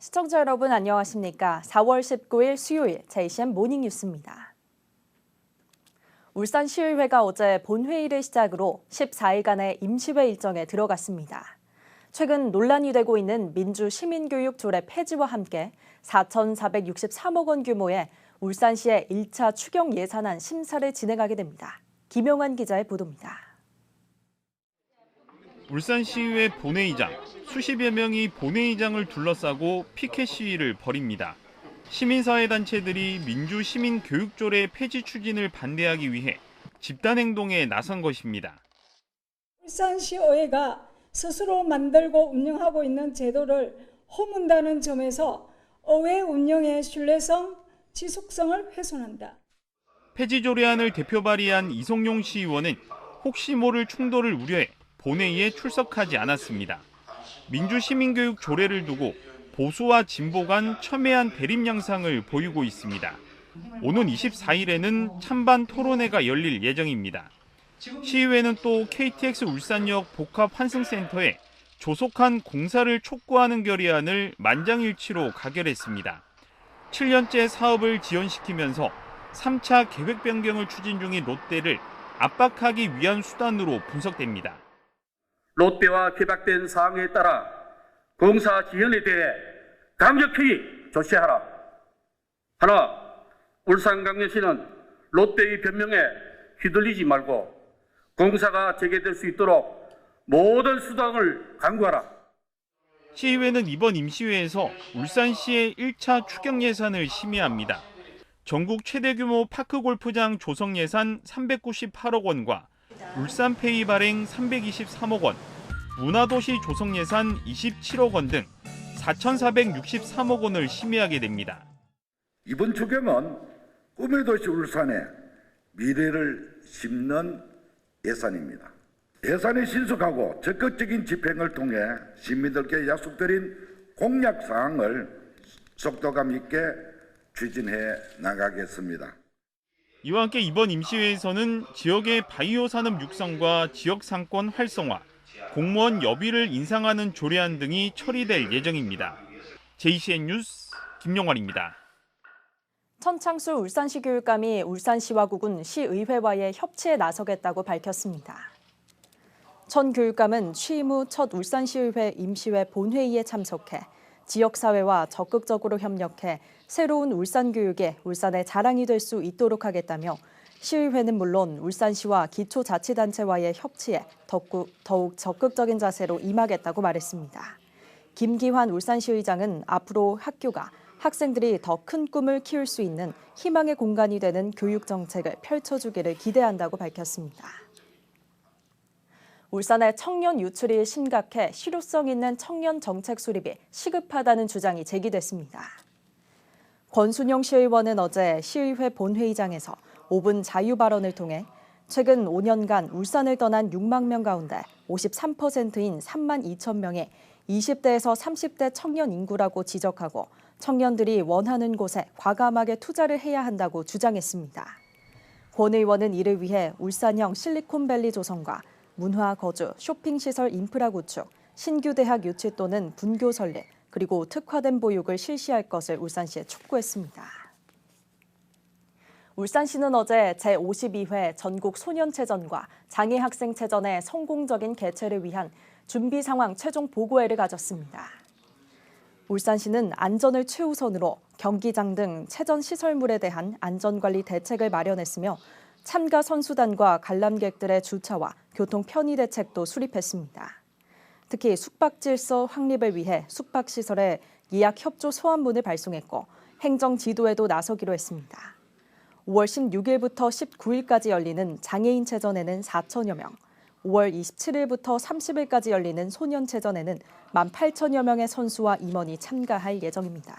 시청자 여러분 안녕하십니까? 4월 19일 수요일 JCN 모닝뉴스입니다. 울산시의회가 어제 본회의를 시작으로 14일간의 임시회 일정에 들어갔습니다. 최근 논란이 되고 있는 민주시민교육 조례 폐지와 함께 4,463억 원 규모의 울산시의 1차 추경 예산안 심사를 진행하게 됩니다. 김용환 기자의 보도입니다. 울산시의회 본회의장, 수십여 명이 본회의장을 둘러싸고 피켓 시위를 벌입니다. 시민사회단체들이 민주시민교육조례 폐지 추진을 반대하기 위해 집단행동에 나선 것입니다. 울산시의회가 스스로 만들고 운영하고 있는 제도를 허문다는 점에서 의회 운영의 신뢰성, 지속성을 훼손한다. 폐지 조례안을 대표 발의한 이성용 시의원은 혹시 모를 충돌을 우려해 본회의에 출석하지 않았습니다. 민주시민교육 조례를 두고 보수와 진보 간 첨예한 대립 양상을 보이고 있습니다. 오는 24일에는 찬반 토론회가 열릴 예정입니다. 시의회는 또 KTX 울산역 복합 환승센터에 조속한 공사를 촉구하는 결의안을 만장일치로 가결했습니다. 7년째 사업을 지연시키면서 3차 계획 변경을 추진 중인 롯데를 압박하기 위한 수단으로 분석됩니다. 롯데와 결박된 사항에 따라 공사 지연에 대해 강력히 조치하라. 하나, 울산광역시는 롯데의 변명에 휘둘리지 말고 공사가 재개될 수 있도록 모든 수단을 강구하라. 시의회는 이번 임시회에서 울산시의 1차 추경 예산을 심의합니다. 전국 최대 규모 파크 골프장 조성 예산 398억 원과 울산페이 발행 323억 원, 문화도시 조성 예산 27억 원 등 4,463억 원을 심의하게 됩니다. 이번 추경은 꿈의 도시 울산의 미래를 심는 예산입니다. 예산이 신속하고 적극적인 집행을 통해 시민들께 약속드린 공약 사항을 속도감 있게 추진해 나가겠습니다. 이와 함께 이번 임시회에서는 지역의 바이오 산업 육성과 지역 상권 활성화, 공무원 여비를 인상하는 조례안 등이 처리될 예정입니다. JCN 뉴스 김용환입니다. 천창수 울산시 교육감이 울산시와 구군 시의회와의 협치에 나서겠다고 밝혔습니다. 천 교육감은 취임 후 첫 울산시의회 임시회 본회의에 참석해 지역사회와 적극적으로 협력해 새로운 울산 교육에 울산의 자랑이 될 수 있도록 하겠다며 시의회는 물론 울산시와 기초자치단체와의 협치에 더욱 적극적인 자세로 임하겠다고 말했습니다. 김기환 울산시의장은 앞으로 학교가 학생들이 더 큰 꿈을 키울 수 있는 희망의 공간이 되는 교육 정책을 펼쳐주기를 기대한다고 밝혔습니다. 울산의 청년 유출이 심각해 실효성 있는 청년 정책 수립이 시급하다는 주장이 제기됐습니다. 권순영 시의원은 어제 시의회 본회의장에서 5분 자유 발언을 통해 최근 5년간 울산을 떠난 6만 명 가운데 53%인 3만 2천 명의 20대에서 30대 청년 인구라고 지적하고 청년들이 원하는 곳에 과감하게 투자를 해야 한다고 주장했습니다. 권 의원은 이를 위해 울산형 실리콘밸리 조성과 문화, 거주, 쇼핑시설 인프라 구축, 신규 대학 유치 또는 분교 설립, 그리고 특화된 보육을 실시할 것을 울산시에 촉구했습니다. 울산시는 어제 제52회 전국 소년체전과 장애학생체전의 성공적인 개최를 위한 준비 상황 최종 보고회를 가졌습니다. 울산시는 안전을 최우선으로 경기장 등 체전 시설물에 대한 안전관리 대책을 마련했으며 참가 선수단과 관람객들의 주차와 교통 편의 대책도 수립했습니다. 특히 숙박 질서 확립을 위해 숙박시설에 예약 협조 소환문을 발송했고 행정 지도에도 나서기로 했습니다. 5월 16일부터 19일까지 열리는 장애인체전에는 4천여 명, 5월 27일부터 30일까지 열리는 소년체전에는 18,000여 명의 선수와 임원이 참가할 예정입니다.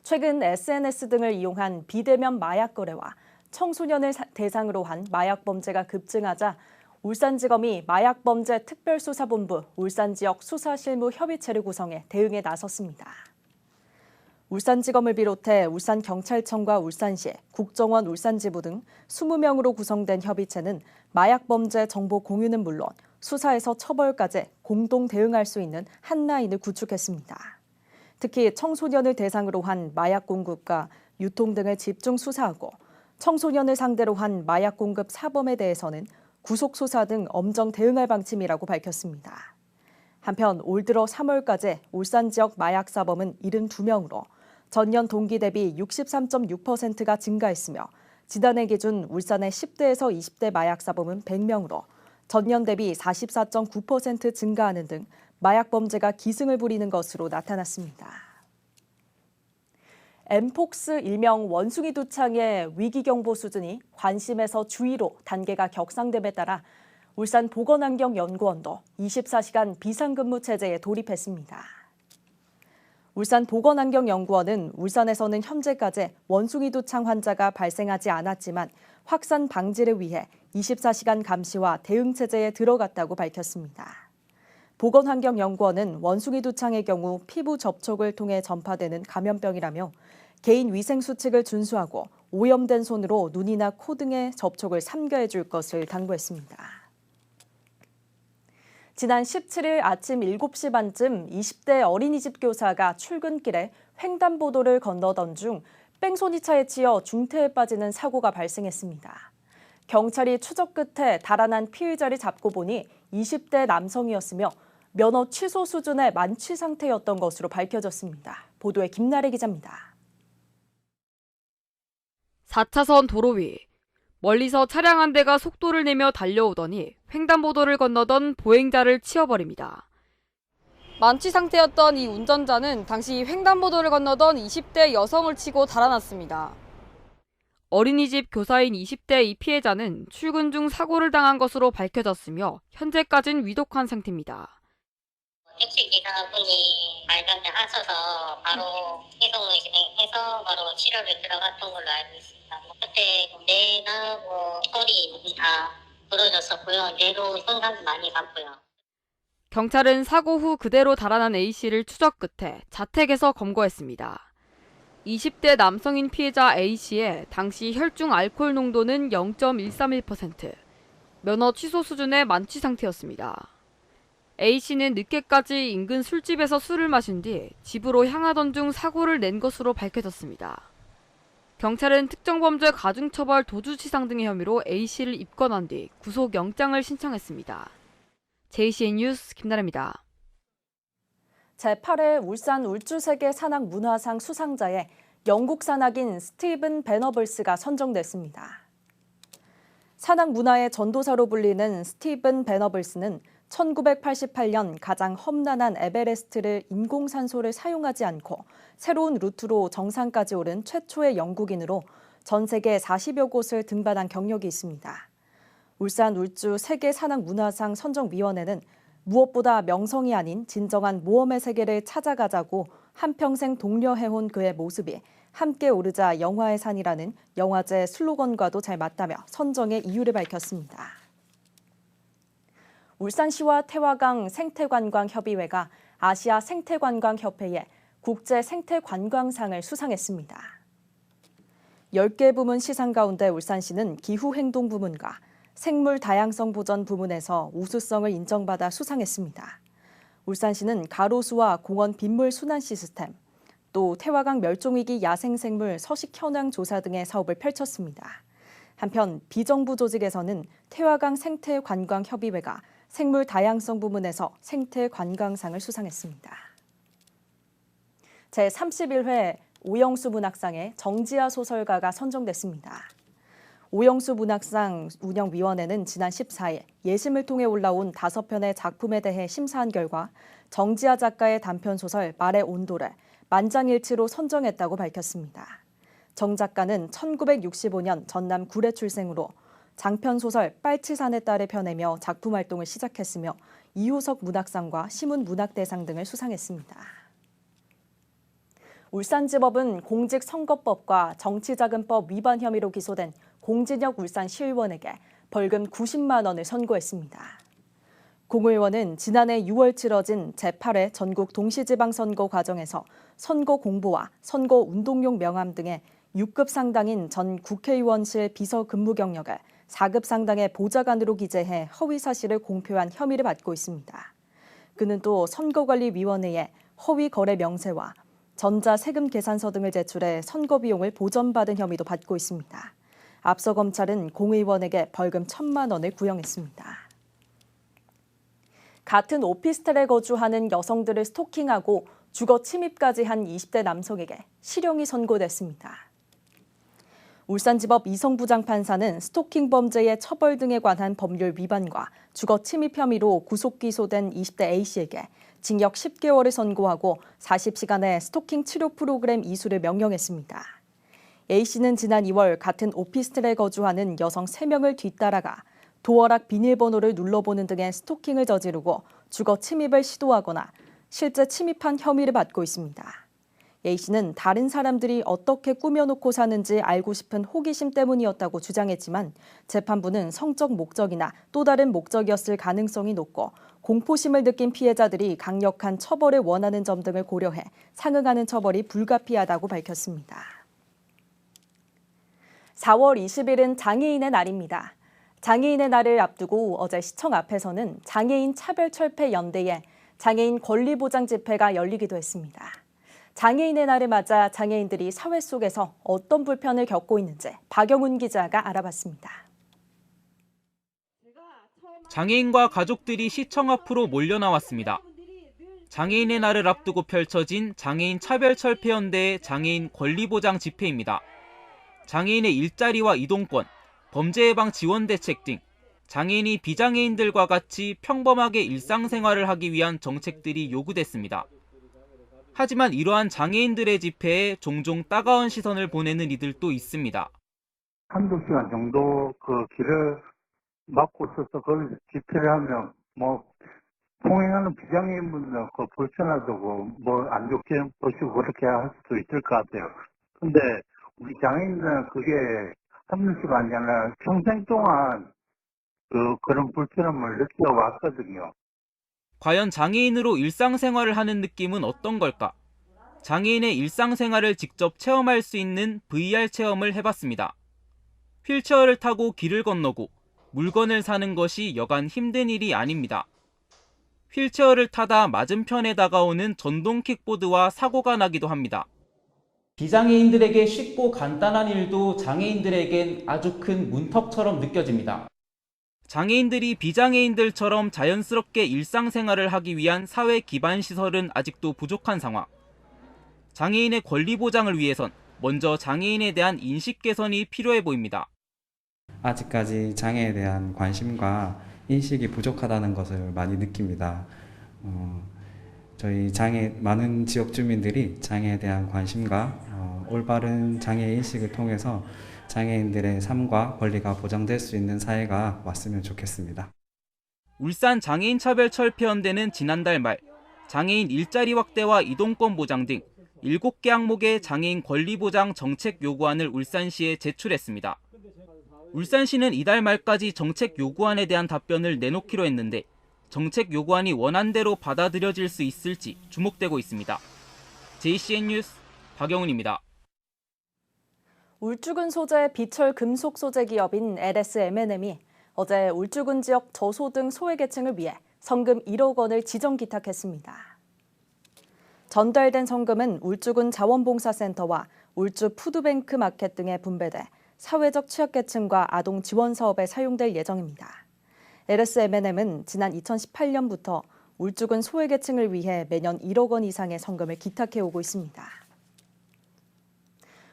최근 SNS 등을 이용한 비대면 마약 거래와 청소년을 대상으로 한 마약 범죄가 급증하자 울산지검이 마약범죄 특별수사본부 울산지역 수사실무협의체를 구성해 대응에 나섰습니다. 울산지검을 비롯해 울산경찰청과 울산시, 국정원 울산지부 등 20명으로 구성된 협의체는 마약범죄 정보 공유는 물론 수사에서 처벌까지 공동 대응할 수 있는 한 라인을 구축했습니다. 특히 청소년을 대상으로 한 마약 공급과 유통 등을 집중 수사하고 청소년을 상대로 한 마약 공급 사범에 대해서는 구속 수사 등 엄정 대응할 방침이라고 밝혔습니다. 한편 올 들어 3월까지 울산 지역 마약 사범은 72명으로 전년 동기 대비 63.6%가 증가했으며 지난해 기준 울산의 10대에서 20대 마약 사범은 100명으로 전년 대비 44.9% 증가하는 등 마약 범죄가 기승을 부리는 것으로 나타났습니다. 엠폭스 일명 원숭이 두창의 위기경보 수준이 관심에서 주의로 단계가 격상됨에 따라 울산보건환경연구원도 24시간 비상근무 체제에 돌입했습니다. 울산보건환경연구원은 울산에서는 현재까지 원숭이 두창 환자가 발생하지 않았지만 확산 방지를 위해 24시간 감시와 대응 체제에 들어갔다고 밝혔습니다. 보건환경연구원은 원숭이 두창의 경우 피부 접촉을 통해 전파되는 감염병이라며 개인 위생 수칙을 준수하고 오염된 손으로 눈이나 코 등의 접촉을 삼가해 줄 것을 당부했습니다. 지난 17일 아침 7시 반쯤 20대 어린이집 교사가 출근길에 횡단보도를 건너던 중 뺑소니차에 치여 중태에 빠지는 사고가 발생했습니다. 경찰이 추적 끝에 달아난 피의자를 잡고 보니 20대 남성이었으며 면허 취소 수준의 만취 상태였던 것으로 밝혀졌습니다. 보도에 김나래 기자입니다. 4차선 도로 위 멀리서 차량 한 대가 속도를 내며 달려오더니 횡단보도를 건너던 보행자를 치어버립니다. 만취 상태였던 이 운전자는 당시 횡단보도를 건너던 20대 여성을 치고 달아났습니다. 어린이집 교사인 20대 이 피해자는 출근 중 사고를 당한 것으로 밝혀졌으며 현재까지는 위독한 상태입니다. 택시 기사분이 말단에 하셔서 바로 해송을 진행해서 바로 치료를 들어갔던 걸로 알고 있습니다. 그때 뇌나 소리 다 부러졌었고요. 뇌로 손상도 많이 받고요. 경찰은 사고 후 그대로 달아난 A씨를 추적 끝에 자택에서 검거했습니다. 20대 남성인 피해자 A씨의 당시 혈중 알코올 농도는 0.131%, 면허 취소 수준의 만취 상태였습니다. A씨는 늦게까지 인근 술집에서 술을 마신 뒤 집으로 향하던 중 사고를 낸 것으로 밝혀졌습니다. 경찰은 특정범죄 가중처벌 도주치상 등의 혐의로 A씨를 입건한 뒤 구속영장을 신청했습니다. JCN 뉴스 김나래입니다. 제8회 울산 울주세계 산악문화상 수상자에 영국 산악인 스티븐 베너블스가 선정됐습니다. 산악문화의 전도사로 불리는 스티븐 베너블스는 1988년 가장 험난한 에베레스트를 인공산소를 사용하지 않고 새로운 루트로 정상까지 오른 최초의 영국인으로 전 세계 40여 곳을 등반한 경력이 있습니다. 울산 울주 세계산악문화상 선정위원회는 무엇보다 명성이 아닌 진정한 모험의 세계를 찾아가자고 한평생 독려해온 그의 모습이 함께 오르자 영화의 산이라는 영화제 슬로건과도 잘 맞다며 선정의 이유를 밝혔습니다. 울산시와 태화강 생태관광협의회가 아시아 생태관광협회에 국제생태관광상을 수상했습니다. 10개 부문 시상 가운데 울산시는 기후행동 부문과 생물 다양성 보전 부문에서 우수성을 인정받아 수상했습니다. 울산시는 가로수와 공원 빗물 순환 시스템, 또 태화강 멸종위기 야생생물 서식 현황 조사 등의 사업을 펼쳤습니다. 한편 비정부 조직에서는 태화강 생태관광협의회가 생물 다양성 부문에서 생태관광상을 수상했습니다. 제31회 오영수 문학상에 정지아 소설가가 선정됐습니다. 오영수 문학상 운영위원회는 지난 14일 예심을 통해 올라온 5편의 작품에 대해 심사한 결과 정지아 작가의 단편소설 말의 온도를 만장일치로 선정했다고 밝혔습니다. 정 작가는 1965년 전남 구례 출생으로 장편소설 빨치산의 딸을 펴내며 작품 활동을 시작했으며 이호석 문학상과 시문문학대상 등을 수상했습니다. 울산지법은 공직선거법과 정치자금법 위반 혐의로 기소된 공진혁 울산시의원에게 벌금 90만 원을 선고했습니다. 공 의원은 지난해 6월 치러진 제8회 전국 동시지방선거 과정에서 선거 공보와 선거 운동용 명함 등의 6급 상당인 전 국회의원실 비서 근무 경력을 4급 상당의 보좌관으로 기재해 허위 사실을 공표한 혐의를 받고 있습니다. 그는 또 선거관리위원회에 허위 거래 명세와 전자세금 계산서 등을 제출해 선거 비용을 보전받은 혐의도 받고 있습니다. 앞서 검찰은 공 의원에게 벌금 1,000만 원을 구형했습니다. 같은 오피스텔에 거주하는 여성들을 스토킹하고 주거 침입까지 한 20대 남성에게 실형이 선고됐습니다. 울산지법 이성부장 판사는 스토킹 범죄의 처벌 등에 관한 법률 위반과 주거 침입 혐의로 구속 기소된 20대 A씨에게 징역 10개월을 선고하고 40시간의 스토킹 치료 프로그램 이수를 명령했습니다. A씨는 지난 2월 같은 오피스텔에 거주하는 여성 3명을 뒤따라가 도어락 비밀번호를 눌러보는 등의 스토킹을 저지르고 주거 침입을 시도하거나 실제 침입한 혐의를 받고 있습니다. A씨는 다른 사람들이 어떻게 꾸며놓고 사는지 알고 싶은 호기심 때문이었다고 주장했지만 재판부는 성적 목적이나 또 다른 목적이었을 가능성이 높고 공포심을 느낀 피해자들이 강력한 처벌을 원하는 점 등을 고려해 상응하는 처벌이 불가피하다고 밝혔습니다. 4월 20일은 장애인의 날입니다. 장애인의 날을 앞두고 어제 시청 앞에서는 장애인 차별철폐연대의 장애인 권리보장 집회가 열리기도 했습니다. 장애인의 날을 맞아 장애인들이 사회 속에서 어떤 불편을 겪고 있는지 박영훈 기자가 알아봤습니다. 장애인과 가족들이 시청 앞으로 몰려 나왔습니다. 장애인의 날을 앞두고 펼쳐진 장애인 차별철폐연대의 장애인 권리보장 집회입니다. 장애인의 일자리와 이동권, 범죄 예방 지원 대책 등 장애인이 비장애인들과 같이 평범하게 일상생활을 하기 위한 정책들이 요구됐습니다. 하지만 이러한 장애인들의 집회에 종종 따가운 시선을 보내는 이들도 있습니다. 한두 시간 정도 그 길을 막고 있어서 거기서 집회를 하면 통행하는 비장애인분들 불편하다고 안 좋게 보시고 그렇게 할 수도 있을 것 같아요. 근데 우리 장애인들은 그게 한두 시간이 아니라 평생 동안 그런 불편함을 느껴왔거든요. 과연 장애인으로 일상생활을 하는 느낌은 어떤 걸까? 장애인의 일상생활을 직접 체험할 수 있는 VR 체험을 해봤습니다. 휠체어를 타고 길을 건너고 물건을 사는 것이 여간 힘든 일이 아닙니다. 휠체어를 타다 맞은편에 다가오는 전동 킥보드와 사고가 나기도 합니다. 비장애인들에게 쉽고 간단한 일도 장애인들에겐 아주 큰 문턱처럼 느껴집니다. 장애인들이 비장애인들처럼 자연스럽게 일상생활을 하기 위한 사회 기반 시설은 아직도 부족한 상황. 장애인의 권리 보장을 위해선 먼저 장애인에 대한 인식 개선이 필요해 보입니다. 아직까지 장애에 대한 관심과 인식이 부족하다는 것을 많이 느낍니다. 저희 많은 지역 주민들이 장애에 대한 관심과 올바른 장애 인식을 통해서 장애인들의 삶과 권리가 보장될 수 있는 사회가 왔으면 좋겠습니다. 울산 장애인 차별철폐연대는 지난달 말 장애인 일자리 확대와 이동권 보장 등 7개 항목의 장애인 권리 보장 정책 요구안을 울산시에 제출했습니다. 울산시는 이달 말까지 정책 요구안에 대한 답변을 내놓기로 했는데 정책 요구안이 원안대로 받아들여질 수 있을지 주목되고 있습니다. JCN 뉴스 박영훈입니다. 울주군 소재 비철 금속 소재 기업인 LSM&M이 어제 울주군 지역 저소득 소외계층을 위해 성금 1억 원을 지정 기탁했습니다. 전달된 성금은 울주군 자원봉사센터와 울주 푸드뱅크 마켓 등에 분배돼 사회적 취약계층과 아동 지원 사업에 사용될 예정입니다. LSM&M은 지난 2018년부터 울주군 소외계층을 위해 매년 1억 원 이상의 성금을 기탁해오고 있습니다.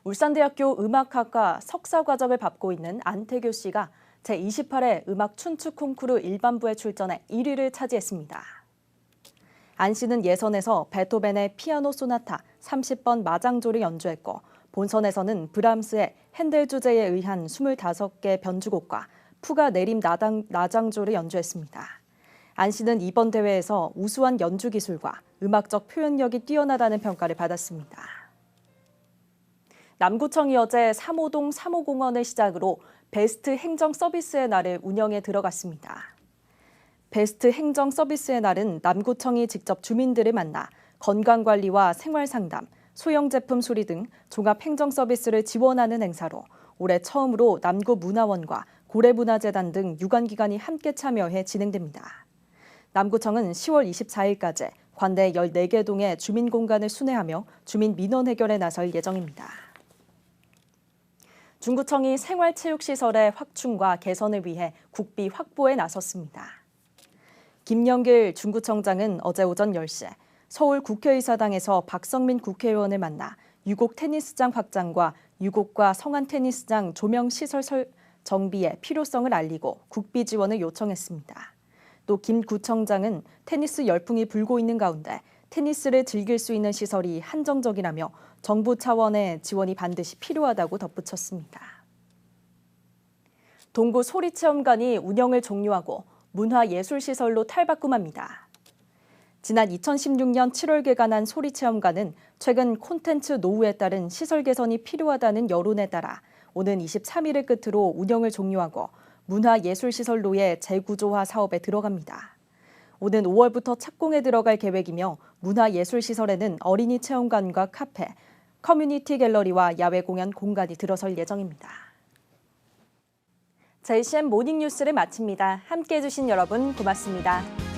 울산대학교 음악학과 석사과정을 밟고 있는 안태교 씨가 제28회 음악 춘추 콩쿠르 일반부에 출전해 1위를 차지했습니다. 안 씨는 예선에서 베토벤의 피아노 소나타 30번 마장조를 연주했고 본선에서는 브람스의 핸델 주제에 의한 25개 변주곡과 푸가 내림 나장조를 연주했습니다. 안 씨는 이번 대회에서 우수한 연주 기술과 음악적 표현력이 뛰어나다는 평가를 받았습니다. 남구청이 어제 3호동 3호공원을 시작으로 베스트 행정 서비스의 날을 운영에 들어갔습니다. 베스트 행정 서비스의 날은 남구청이 직접 주민들을 만나 건강관리와 생활상담, 소형제품 수리 등 종합행정 서비스를 지원하는 행사로 올해 처음으로 남구문화원과 고래문화재단 등 유관기관이 함께 참여해 진행됩니다. 남구청은 10월 24일까지 관내 14개 동의 주민 공간을 순회하며 주민 민원 해결에 나설 예정입니다. 중구청이 생활체육시설의 확충과 개선을 위해 국비 확보에 나섰습니다. 김영길 중구청장은 어제 오전 10시 서울 국회의사당에서 박성민 국회의원을 만나 유곡 테니스장 확장과 유곡과 성안 테니스장 조명 시설 정비의 필요성을 알리고 국비 지원을 요청했습니다. 또 김 구청장은 테니스 열풍이 불고 있는 가운데 테니스를 즐길 수 있는 시설이 한정적이라며 정부 차원의 지원이 반드시 필요하다고 덧붙였습니다. 동구 소리체험관이 운영을 종료하고 문화예술시설로 탈바꿈합니다. 지난 2016년 7월 개관한 소리체험관은 최근 콘텐츠 노후에 따른 시설 개선이 필요하다는 여론에 따라 오는 23일을 끝으로 운영을 종료하고 문화예술시설로의 재구조화 사업에 들어갑니다. 오는 5월부터 착공에 들어갈 계획이며 문화예술시설에는 어린이 체험관과 카페, 커뮤니티 갤러리와 야외 공연 공간이 들어설 예정입니다. JCM 모닝뉴스를 마칩니다. 함께해 주신 여러분 고맙습니다.